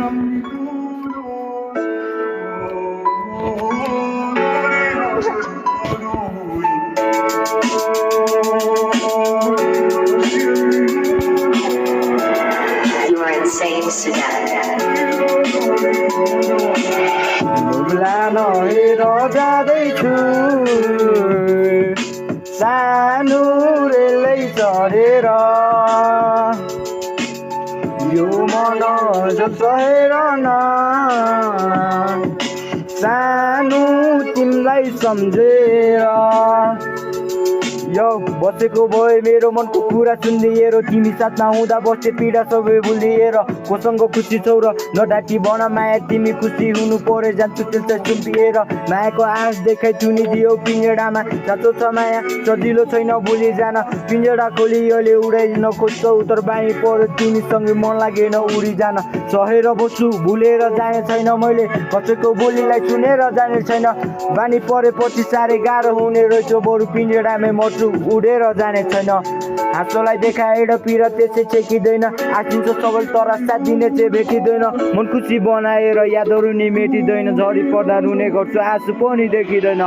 You are insane, Sudan. लान हेर जाँदैछु सानो रेलै चढेर यो मन सहेर न सानो तिमीलाई सम्झेर यो बसेको भए मेरो मनको कुरा सुनिएर तिमी साथमा हुँदा बसे पीडा सबै भुलिएर कोसँग खुसी छौ र नडाटी बन माया तिमी खुसी हुनु परे जान्छु त्यसै सुम्पिएर मायाको आँस देखाइ थुनिदियो पिँजडामा साँचो छ माया सजिलो छैन भुलि जान पिँजडा खोलियोले उडाइदिन खोज्छौ तर बानी पर्यो तिमीसँगै मन लागेन उडी जान सहेर बस्छु भुलेर जाने छैन मैले कसैको बोलीलाई सुनेर जाने छैन बानी परेपछि साह्रै गाह्रो हुने रहेछ बरु पिँजडामै मर्छु उडेर जाने छैन हाँसोलाई देखाएर पिर त्यसै छेकिँदैन आँचिन्छ सबै तर साथ दिने चाहिँ भेटिँदैन मन खुसी बनाएर यादहरू नि मेटिँदैन झरी पर्दा रुने गर्छु आँसु पनि देखिँदैन